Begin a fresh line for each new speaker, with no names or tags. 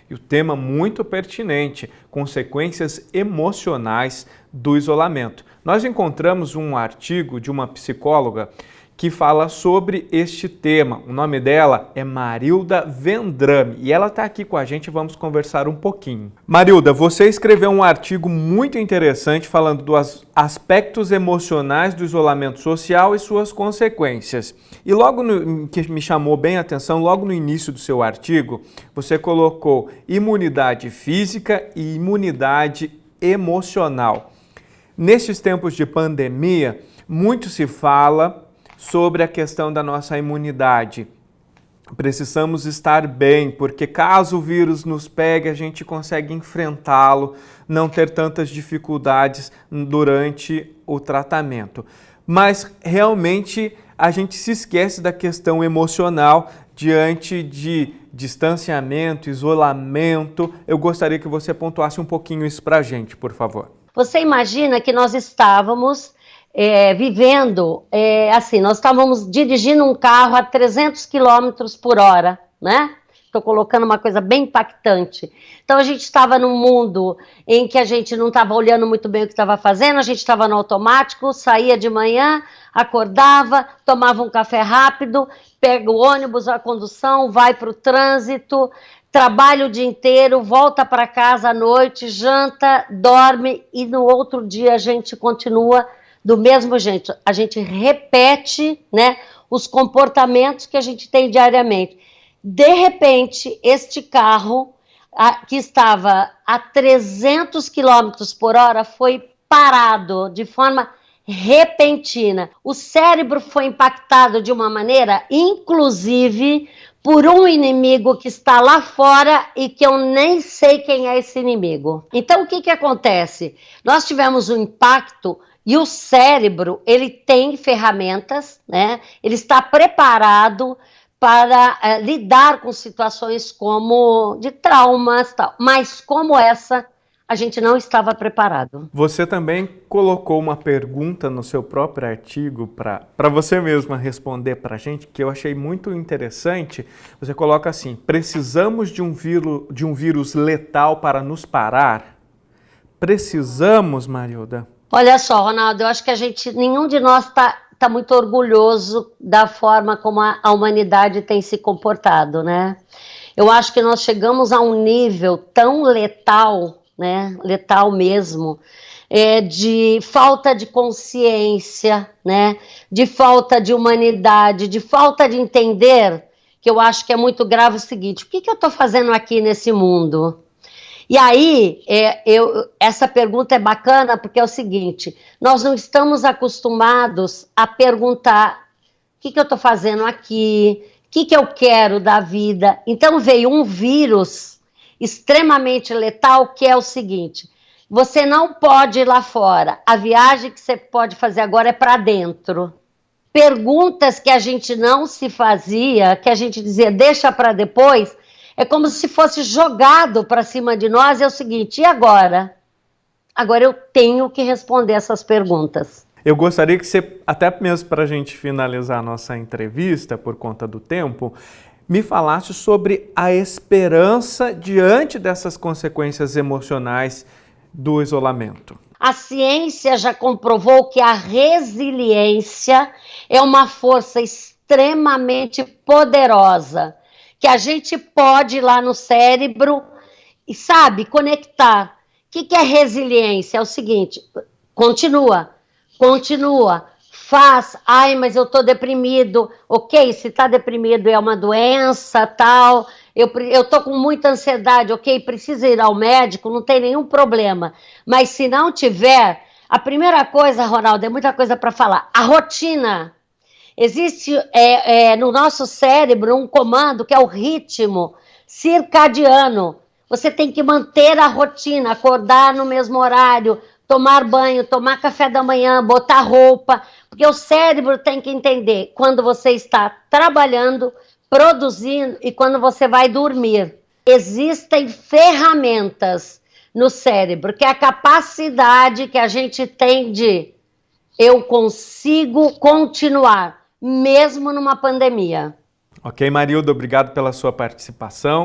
E o tema muito pertinente, consequências emocionais do isolamento. Nós encontramos um artigo de uma psicóloga que fala sobre este tema. O nome dela é Marilda Vendrame e ela está aqui com a gente e vamos conversar um pouquinho. Marilda, você escreveu um artigo muito interessante falando dos aspectos emocionais do isolamento social e suas consequências. E que me chamou bem a atenção, logo no início do seu artigo, você colocou imunidade física e imunidade emocional. Nestes tempos de pandemia, muito se fala sobre a questão da nossa imunidade. Precisamos estar bem, porque caso o vírus nos pegue, a gente consegue enfrentá-lo, não ter tantas dificuldades durante o tratamento. Mas realmente a gente se esquece da questão emocional diante de distanciamento, isolamento. Eu gostaria que você pontuasse um pouquinho isso para a gente, por favor.
Você imagina que nós estávamos vivendo, assim, nós estávamos dirigindo um carro a 300 km por hora, né? Estou colocando uma coisa bem impactante. Então a gente estava num mundo em que a gente não estava olhando muito bem o que estava fazendo, a gente estava no automático, saía de manhã, acordava, tomava um café rápido, pega o ônibus, a condução, vai para o trânsito, trabalha o dia inteiro, volta para casa à noite, janta, dorme e no outro dia a gente continua do mesmo jeito. A gente repete, né, os comportamentos que a gente tem diariamente. De repente, este carro que estava a 300 km por hora foi parado de forma repentina. O cérebro foi impactado de uma maneira, inclusive, por um inimigo que está lá fora e que eu nem sei quem é esse inimigo. Então, o que acontece? Nós tivemos um impacto e o cérebro, ele tem ferramentas, né? Ele está preparado para lidar com situações como de traumas, tal. Mas como essa, a gente não estava preparado.
Você também colocou uma pergunta no seu próprio artigo para você mesma responder para a gente, que eu achei muito interessante. Você coloca assim: precisamos de um vírus letal para nos parar? Precisamos, Marilda?
Olha só, Ronaldo, eu acho que nenhum de nós está muito orgulhoso da forma como a humanidade tem se comportado, né? Eu acho que nós chegamos a um nível tão letal, né? Letal mesmo, de falta de consciência, né? De falta de humanidade, de falta de entender, que eu acho que é muito grave o seguinte: o que eu estou fazendo aqui nesse mundo? E aí, essa pergunta é bacana porque é o seguinte: nós não estamos acostumados a perguntar o que eu estou fazendo aqui, o que eu quero da vida. Então veio um vírus extremamente letal que é o seguinte: você não pode ir lá fora, a viagem que você pode fazer agora é para dentro. Perguntas que a gente não se fazia, que a gente dizia deixa para depois, é como se fosse jogado para cima de nós. É o seguinte: e agora? Agora eu tenho que responder essas perguntas.
Eu gostaria que você, até mesmo para a gente finalizar a nossa entrevista, por conta do tempo, me falasse sobre a esperança diante dessas consequências emocionais do isolamento.
A ciência já comprovou que a resiliência é uma força extremamente poderosa, que a gente pode ir lá no cérebro e, sabe, conectar. O que é resiliência? É o seguinte: continua, faz. Ai, mas eu estou deprimido. Ok, se está deprimido é uma doença, tal. Eu estou com muita ansiedade, ok, precisa ir ao médico, não tem nenhum problema. Mas se não tiver, a primeira coisa, Ronaldo, é muita coisa para falar. A rotina. Existe no nosso cérebro um comando que é o ritmo circadiano. Você tem que manter a rotina, acordar no mesmo horário, tomar banho, tomar café da manhã, botar roupa, porque o cérebro tem que entender quando você está trabalhando, produzindo e quando você vai dormir. Existem ferramentas no cérebro, que é a capacidade que a gente tem de eu consigo continuar, mesmo numa pandemia.
Ok, Marilda, obrigado pela sua participação.